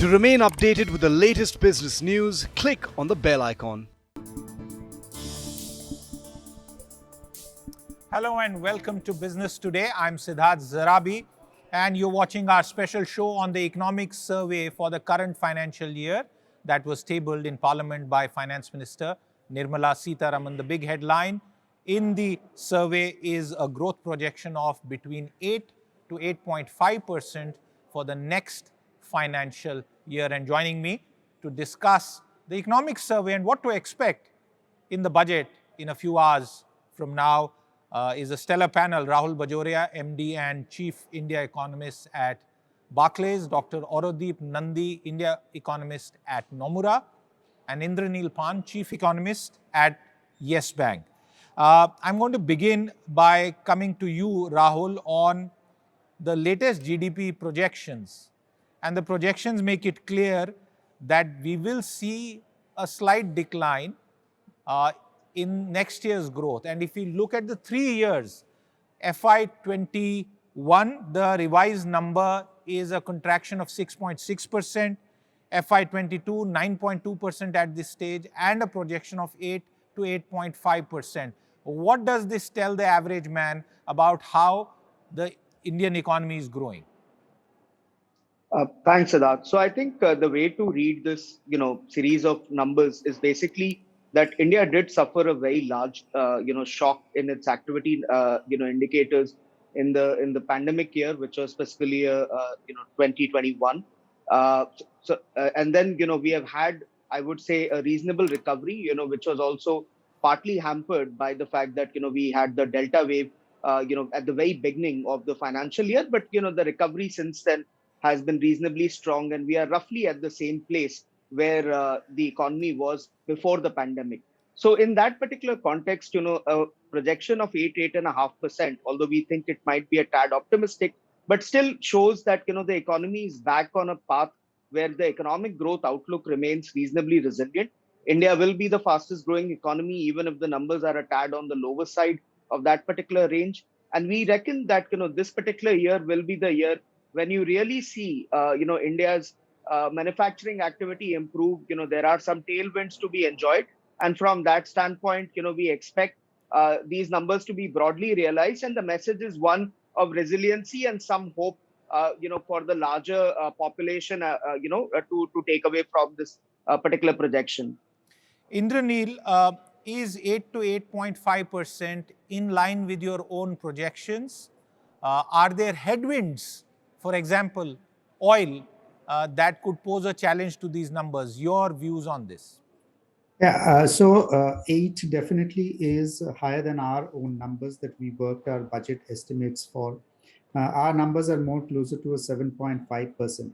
To remain updated with the latest business news, click on the bell icon. Hello and welcome to Business Today. I'm Siddharth Zarabi and you're watching our special show on the economic survey for the current financial year that was tabled in Parliament by Finance Minister Nirmala Sitharaman. The big headline in the survey is a growth projection of between 8 to 8.5% for the next financial year. And joining me to discuss the economic survey and what to expect in the budget in a few hours from now is a stellar panel. Rahul Bajoria, MD and Chief India Economist at Barclays, Dr. Aurodeep Nandi, India Economist at Nomura, and Indranil, Chief Economist at Yes Bank. I'm going to begin by coming to you, Rahul, on the latest GDP projections. And the projections make it clear that we will see a slight decline in next year's growth. And if we look at the 3 years, FY21, the revised number is a contraction of 6.6%, FY22, 9.2% at this stage, and a projection of 8 to 8.5%. What does this tell the average man about how the Indian economy is growing? Thanks, Siddharth. So I think the way to read this, series of numbers is basically that India did suffer a very large, shock in its activity, indicators in the pandemic year, which was fiscal year, 2021. And then, we have had, I would say, a reasonable recovery, which was also partly hampered by the fact that, we had the Delta wave, at the very beginning of the financial year. But, the recovery since then has been reasonably strong, and we are roughly at the same place where the economy was before the pandemic. So in that particular context, a projection of 8.5%, although we think it might be a tad optimistic, but still shows that, the economy is back on a path where the economic growth outlook remains reasonably resilient. India will be the fastest growing economy, even if the numbers are a tad on the lower side of that particular range. And we reckon that, this particular year will be the year when you really see, India's manufacturing activity improve. There are some tailwinds to be enjoyed. And from that standpoint, we expect these numbers to be broadly realized. And the message is one of resiliency and some hope, for the larger population, to take away from this particular projection. Indranil, is 8 to 8.5% in line with your own projections? Are there headwinds, for example, oil, that could pose a challenge to these numbers? Your views on this? Yeah, 8 definitely is higher than our own numbers that we worked our budget estimates for. Our numbers are more closer to a 7.5%.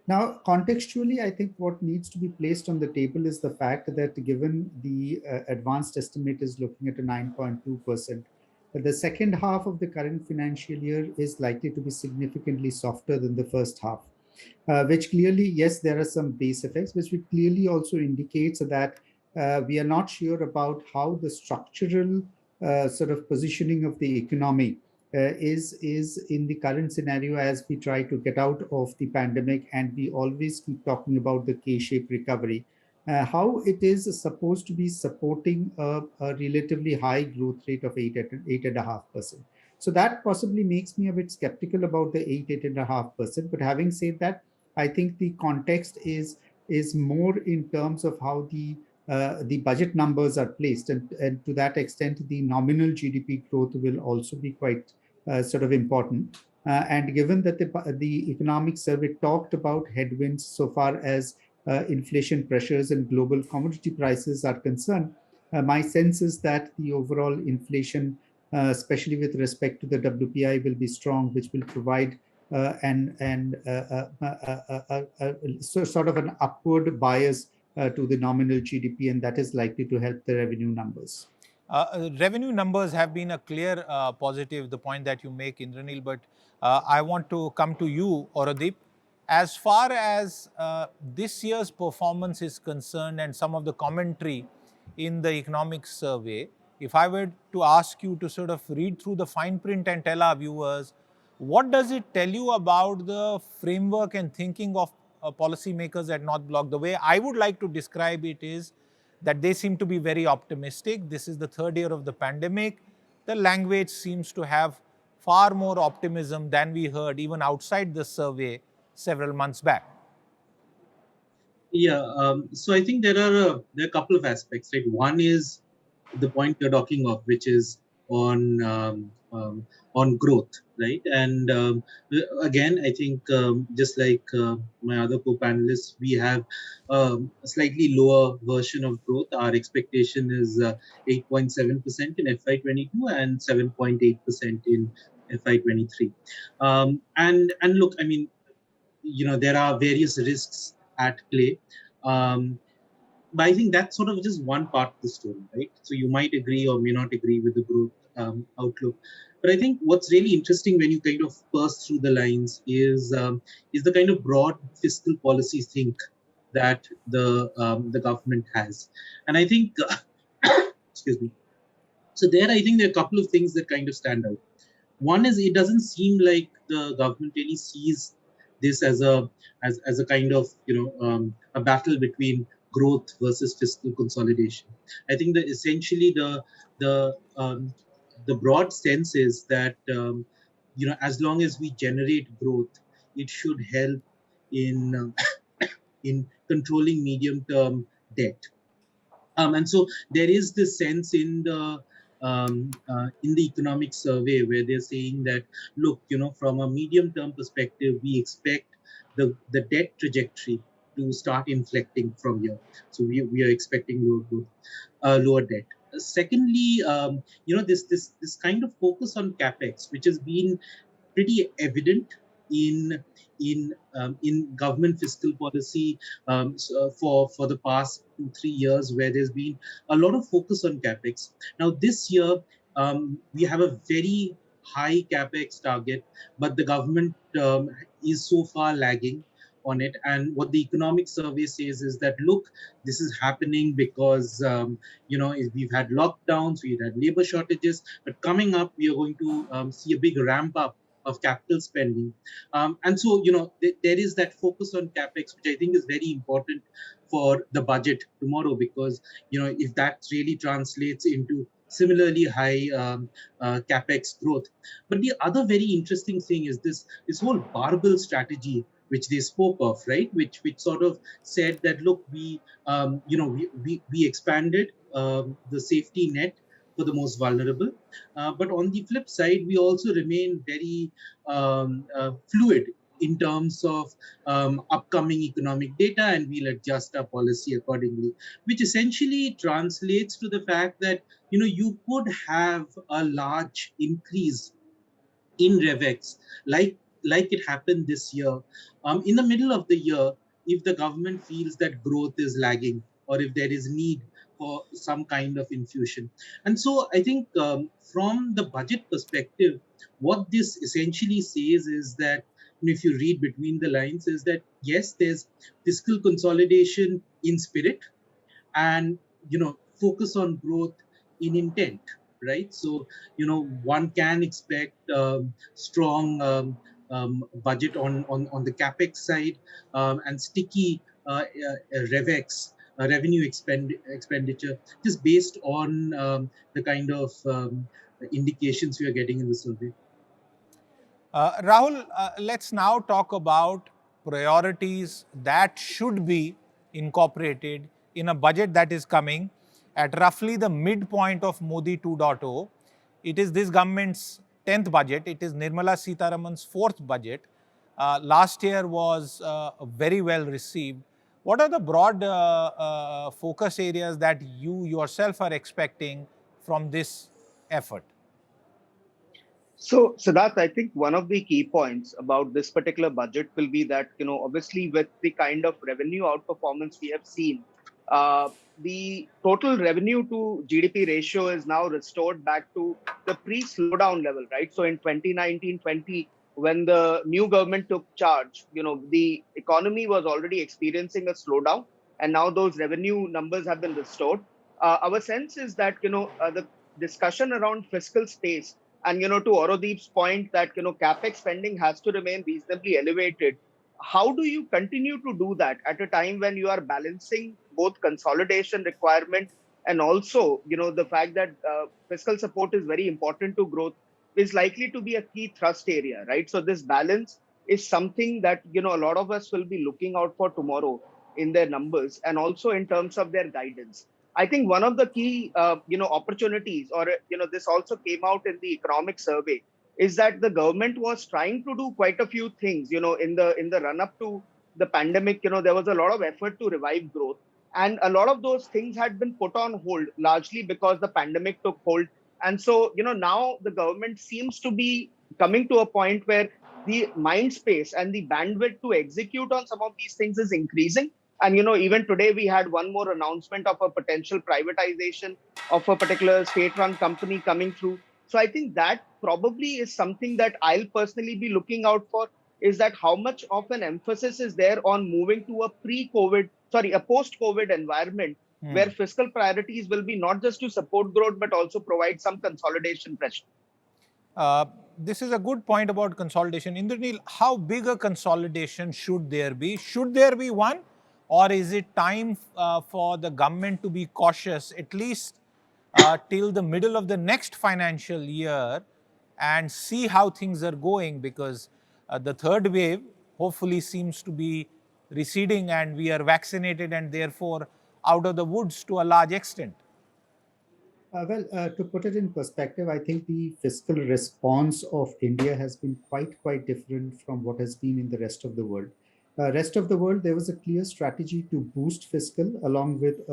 Now, contextually, I think what needs to be placed on the table is the fact that given the advanced estimate is looking at a 9.2%, the second half of the current financial year is likely to be significantly softer than the first half, which clearly, yes, there are some base effects, which clearly also indicates that we are not sure about how the structural sort of positioning of the economy is in the current scenario as we try to get out of the pandemic, and we always keep talking about the K-shaped recovery. How it is supposed to be supporting a relatively high growth rate of 8.5%. So that possibly makes me a bit skeptical about the 8.5%. But having said that, I think the context is more in terms of how the budget numbers are placed, and to that extent, the nominal GDP growth will also be quite sort of important. And given that the economic survey talked about headwinds so far as inflation pressures and global commodity prices are concerned, my sense is that the overall inflation, especially with respect to the WPI, will be strong, which will provide sort of an upward bias to the nominal GDP, and that is likely to help the revenue numbers. Revenue numbers have been a clear positive, the point that you make, Indranil, but I want to come to you, Aurodeep. As far as this year's performance is concerned and some of the commentary in the economic survey, if I were to ask you to sort of read through the fine print and tell our viewers, what does it tell you about the framework and thinking of policymakers had not blocked. The way I would like to describe it is that they seem to be very optimistic. This is the third year of the pandemic. The language seems to have far more optimism than we heard even outside the survey several months back. Yeah, so I think there are a couple of aspects, right? One is the point you're talking of, which is on on growth, right? And again, I think just like my other co-panelists, we have a slightly lower version of growth. Our expectation is 8.7% in FY22 and 7.8% in FY23. And look, I mean, there are various risks at play, um, but I think that's sort of just one part of the story, right? So you might agree or may not agree with the growth outlook, but I think what's really interesting when you kind of parse through the lines is the kind of broad fiscal policy think that the government has. And I think excuse me, so there I think there are a couple of things that kind of stand out. One is, it doesn't seem like the government really sees this as a kind of a battle between growth versus fiscal consolidation. I think that essentially the broad sense is that as long as we generate growth, it should help in in controlling medium term debt. And so there is this sense in the economic survey where they're saying that, look, from a medium term perspective, we expect the debt trajectory to start inflecting from here. So we are expecting lower debt. Secondly, this kind of focus on capex, which has been pretty evident in in government fiscal policy for the past 2-3 years, where there's been a lot of focus on capex. Now this year we have a very high capex target, but the government is so far lagging on it. And what the economic survey says is that, look, this is happening because we've had lockdowns, we've had labor shortages, but coming up we are going to see a big ramp up of capital spending. And so, there is that focus on capex, which I think is very important for the budget tomorrow, because, if that really translates into similarly high capex growth. But the other very interesting thing is this whole barbell strategy, which they spoke of, right? Which sort of said that, look, we expanded the safety net for the most vulnerable. But on the flip side, we also remain very fluid in terms of upcoming economic data, and we'll adjust our policy accordingly, which essentially translates to the fact that, you could have a large increase in RevX, like it happened this year, in the middle of the year, if the government feels that growth is lagging, or if there is need for some kind of infusion. And so I think from the budget perspective, what this essentially says is that, if you read between the lines, is that yes, there's fiscal consolidation in spirit, and focus on growth in intent, right? So one can expect strong budget on the capex side, and sticky revex revenue expenditure, just based on the kind of indications we are getting in the survey. Rahul, let's now talk about priorities that should be incorporated in a budget that is coming at roughly the midpoint of Modi 2.0. It is this government's 10th budget. It is Nirmala Sitharaman's 4th budget. Last year was very well received. What are the broad focus areas that you yourself are expecting from this effort? So, Siddharth, I think one of the key points about this particular budget will be that, obviously with the kind of revenue outperformance we have seen, the total revenue to GDP ratio is now restored back to the pre-slowdown level, right? So in 2019-20, when the new government took charge, the economy was already experiencing a slowdown, and now those revenue numbers have been restored. Our sense is that, the discussion around fiscal space, and to Aurodeep's point that capex spending has to remain reasonably elevated, how do you continue to do that at a time when you are balancing both consolidation requirement and also, the fact that fiscal support is very important to growth is likely to be a key thrust area, right? So this balance is something that, a lot of us will be looking out for tomorrow in their numbers and also in terms of their guidance. I think one of the key, opportunities, or, this also came out in the economic survey, is that the government was trying to do quite a few things, in the run up to the pandemic. There was a lot of effort to revive growth, and a lot of those things had been put on hold largely because the pandemic took hold. And so, now the government seems to be coming to a point where the mind space and the bandwidth to execute on some of these things is increasing. And even today we had one more announcement of a potential privatization of a particular state run company coming through. So I think that probably is something that I'll personally be looking out for, is that how much of an emphasis is there on moving to a post-COVID environment where fiscal priorities will be not just to support growth, but also provide some consolidation pressure. This is a good point about consolidation. Indranil, how big a consolidation should there be? Should there be one? Or is it time for the government to be cautious, at least till the middle of the next financial year, and see how things are going? Because the third wave hopefully seems to be receding and we are vaccinated and therefore out of the woods to a large extent. To put it in perspective, I think the fiscal response of India has been quite different from what has been in the rest of the world. Rest of the world, there was a clear strategy to boost fiscal along with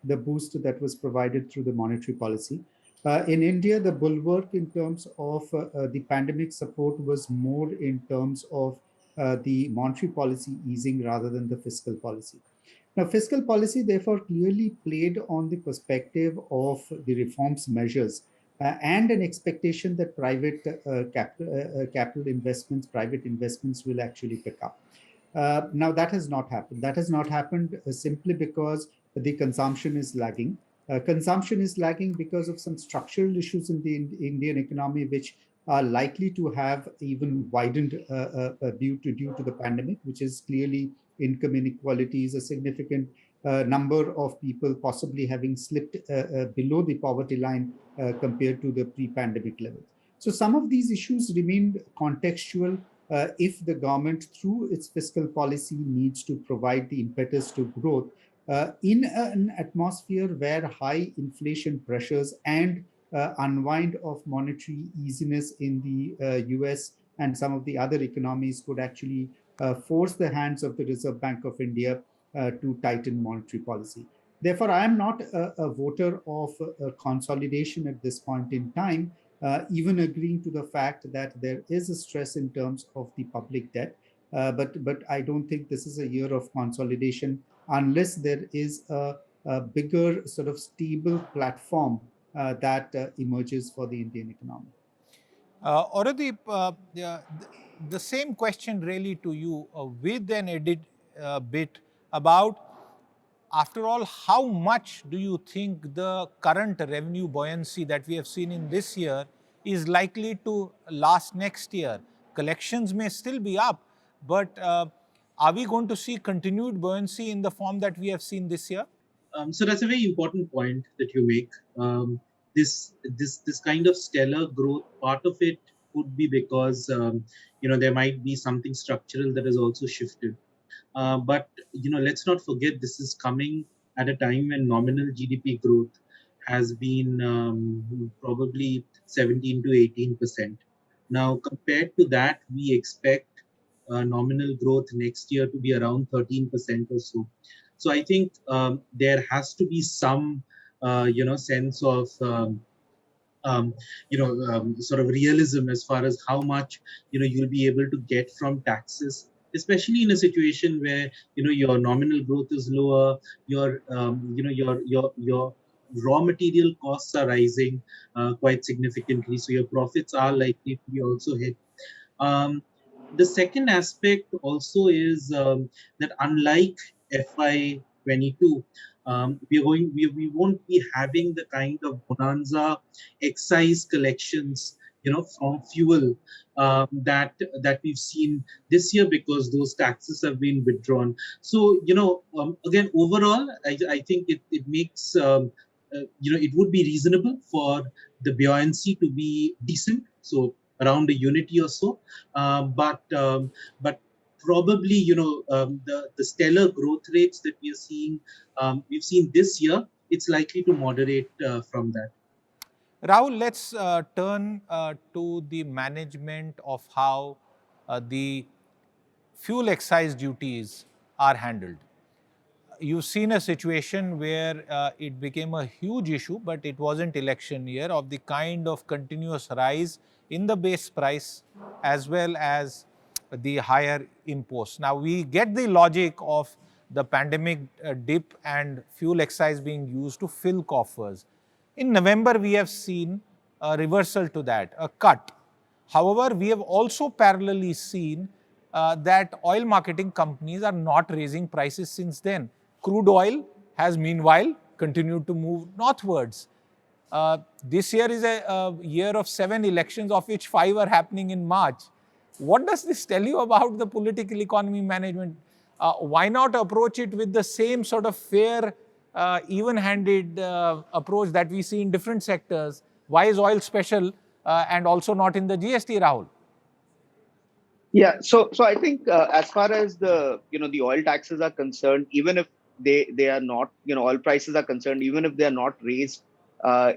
the boost that was provided through the monetary policy. In India, the bulwark in terms of the pandemic support was more in terms of the monetary policy easing rather than the fiscal policy. Now, fiscal policy therefore clearly played on the perspective of the reforms measures and an expectation that capital investments, private investments will actually pick up. Now, that has not happened. That has not happened simply because the consumption is lagging. Consumption is lagging because of some structural issues in the Indian economy, which are likely to have even widened due to the pandemic, which is clearly income inequalities, a significant number of people possibly having slipped below the poverty line compared to the pre-pandemic levels. So some of these issues remain contextual if the government, through its fiscal policy, needs to provide the impetus to growth in an atmosphere where high inflation pressures and unwind of monetary easiness in the US and some of the other economies could actually force the hands of the Reserve Bank of India to tighten monetary policy. Therefore, I am not a voter of consolidation at this point in time, even agreeing to the fact that there is a stress in terms of the public debt. But I don't think this is a year of consolidation unless there is a bigger sort of stable platform that emerges for the Indian economy. Aurodeep, the same question really to you with an edit bit about, after all, how much do you think the current revenue buoyancy that we have seen in this year is likely to last next year? Collections may still be up, but are we going to see continued buoyancy in the form that we have seen this year? So that's a very important point that you make. This kind of stellar growth, part of it could be because there might be something structural that has also shifted. But let's not forget, this is coming at a time when nominal GDP growth has been probably 17 to 18%. Now, compared to that, we expect nominal growth next year to be around 13% or so. So I think there has to be some, sense of sort of realism as far as how much you'll be able to get from taxes, especially in a situation where your nominal growth is lower, your raw material costs are rising quite significantly, so your profits are likely to be also hit. The second aspect also is that unlike FY22, we won't be having the kind of bonanza excise collections from fuel that we've seen this year, because those taxes have been withdrawn. So, again, overall, I think it makes, it would be reasonable for the buoyancy to be decent. So around a unity or so. But probably, the stellar growth rates that we are seeing, we've seen this year, it's likely to moderate from that. Rahul, let's turn to the management of how the fuel excise duties are handled. You've seen a situation where it became a huge issue, but it wasn't election year, of the kind of continuous rise in the base price as well as the higher imposts. Now, we get the logic of the pandemic dip and fuel excise being used to fill coffers. In November, we have seen a reversal to that, a cut. However, we have also parallelly seen that oil marketing companies are not raising prices since then. Crude oil has meanwhile continued to move northwards. This year is a year of 7 elections, of which 5 are happening in March. What does this tell you about the political economy management? Why not approach it with the same sort of fair, even-handed approach that we see in different sectors? Why is oil special and also not in the GST, Rahul? Yeah, so I think as far as the oil taxes are concerned, even if they are not, oil prices are concerned, even if they are not raised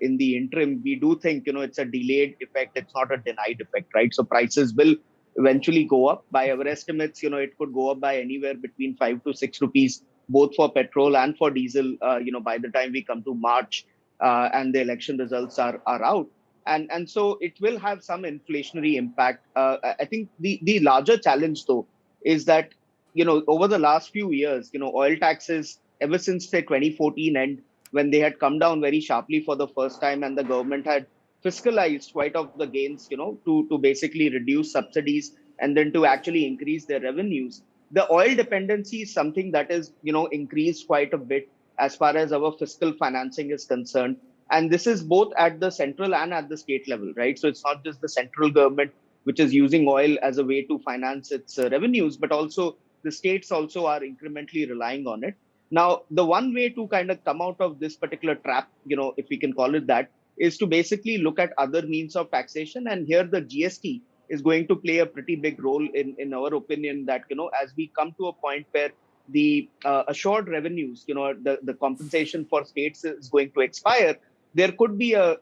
in the interim, we do think it's a delayed effect. It's not a denied effect, right? So prices will eventually go up. By our estimates, it could go up by anywhere between 5 to 6 rupees, both for petrol and for diesel. By the time we come to March and the election results are out. And so it will have some inflationary impact. I think the larger challenge, though, is that over the last few years, oil taxes, ever since say 2014 end, when they had come down very sharply for the first time, and the government had fiscalized quite of the gains, to basically reduce subsidies and then to actually increase their revenues. The oil dependency is something that is increased quite a bit as far as our fiscal financing is concerned. And this is both at the central and at the state level, right? So it's not just the central government which is using oil as a way to finance its revenues, but also the states also are incrementally relying on it. Now, the one way to kind of come out of this particular trap, if we can call it that, is to basically look at other means of taxation. And here the GST is going to play a pretty big role in our opinion, that, as we come to a point where the assured revenues, the compensation for states is going to expire, there could be a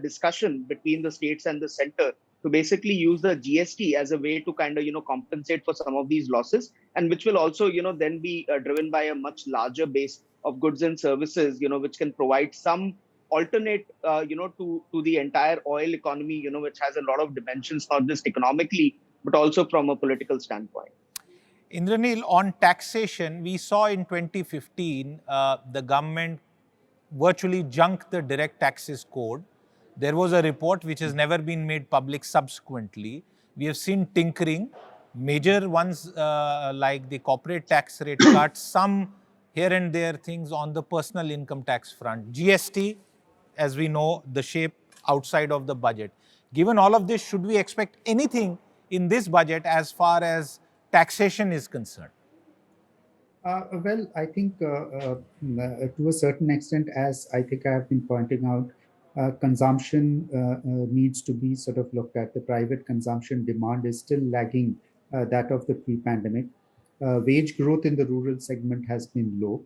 discussion between the states and the center to basically use the GST as a way to kind of compensate for some of these losses, and which will also then be driven by a much larger base of goods and services, which can provide some alternate to the entire oil economy, which has a lot of dimensions, not just economically but also from a political standpoint. Indranil, on taxation, we saw in 2015 the government virtually junk the direct taxes code. There was a report which has never been made public subsequently. We have seen tinkering, major ones like the corporate tax rate cuts, some here and there things on the personal income tax front. GST, as we know, the shape outside of the budget. Given all of this, should we expect anything in this budget as far as taxation is concerned? Well, I think to a certain extent, as I think I have been pointing out, consumption needs to be sort of looked at. The private consumption demand is still lagging that of the pre-pandemic. Wage growth in the rural segment has been low.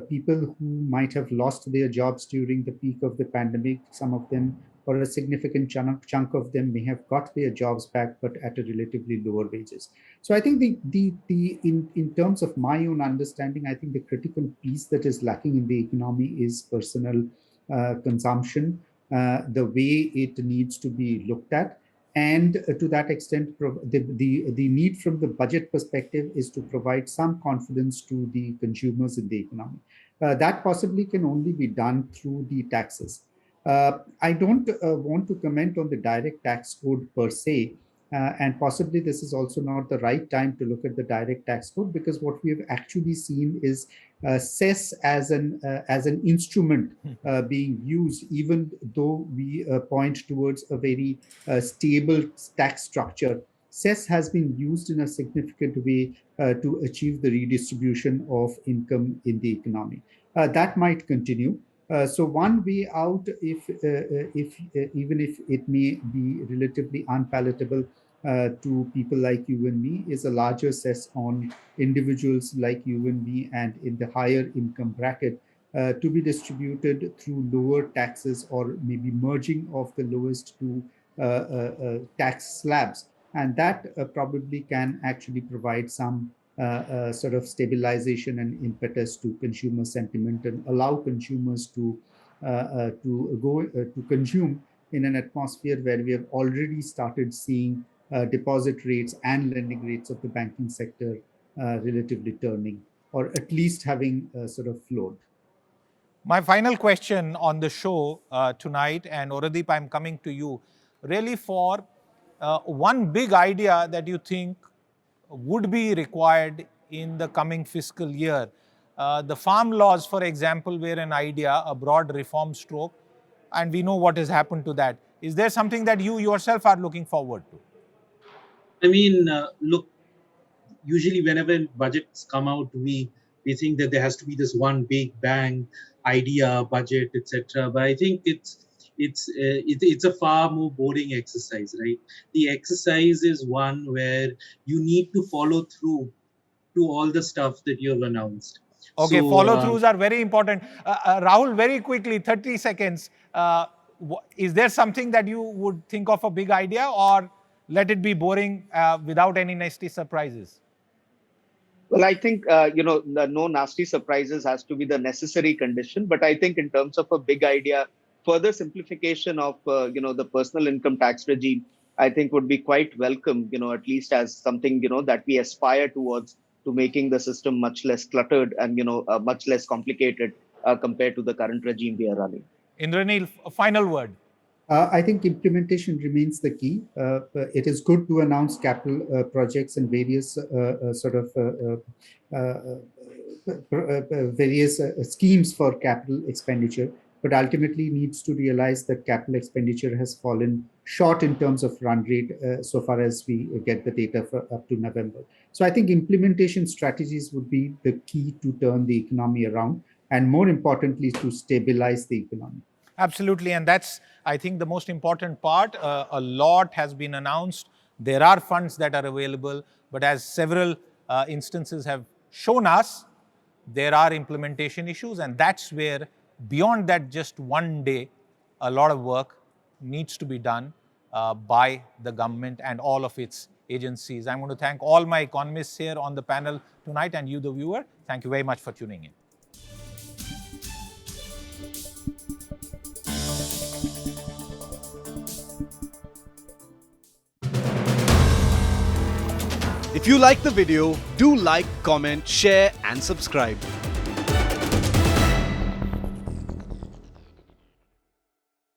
People who might have lost their jobs during the peak of the pandemic, some of them, or a significant chunk of them, may have got their jobs back, but at a relatively lower wages. So I think in terms of my own understanding, I think the critical piece that is lacking in the economy is personal consumption, the way it needs to be looked at. And to that extent, the need from the budget perspective is to provide some confidence to the consumers in the economy. That possibly can only be done through the taxes. I don't want to comment on the direct tax code per se, And possibly this is also not the right time to look at the direct tax code, because what we have actually seen is cess as an instrument being used, even though we point towards a very stable tax structure. Cess has been used in a significant way to achieve the redistribution of income in the economy. That might continue. So one way out, if even if it may be relatively unpalatable to people like you and me, is a larger cess on individuals like you and me and in the higher income bracket, to be distributed through lower taxes, or maybe merging of the lowest two tax slabs. And that probably can actually provide some sort of stabilization and impetus to consumer sentiment, and allow consumers to consume in an atmosphere where we have already started seeing deposit rates and lending rates of the banking sector relatively turning, or at least having sort of flowed. My final question on the show tonight, and Aurodeep, I'm coming to you, really for one big idea that you think would be required in the coming fiscal year. The farm laws, for example, were an idea, a broad reform stroke, and we know what has happened to that. Is there something that you yourself are looking forward to? I mean, look, usually whenever budgets come out, we think that there has to be this one big bang idea, budget, etc. But I think it's a far more boring exercise, right? The exercise is one where you need to follow through to all the stuff that you have announced. Okay, So, follow-throughs are very important. Rahul, very quickly, 30 seconds. Is there something that you would think of a big idea, or let it be boring without any nasty surprises? Well, I think, no nasty surprises has to be the necessary condition. But I think in terms of a big idea, further simplification of, the personal income tax regime, I think would be quite welcome, at least as something, that we aspire towards, to making the system much less cluttered and, much less complicated compared to the current regime we are running. Indranil, a final word. I think implementation remains the key. It is good to announce capital projects and various various schemes for capital expenditure, but ultimately needs to realize that capital expenditure has fallen short in terms of run rate so far as we get the data for up to November. So I think implementation strategies would be the key to turn the economy around, and more importantly, to stabilize the economy. Absolutely, and that's, I think, the most important part. A lot has been announced. There are funds that are available, but as several instances have shown us, there are implementation issues, and that's where, beyond that just one day, a lot of work needs to be done by the government and all of its agencies. I'm going to thank all my economists here on the panel tonight, and you, the viewer. Thank you very much for tuning in. If you like the video, do like, comment, share and subscribe.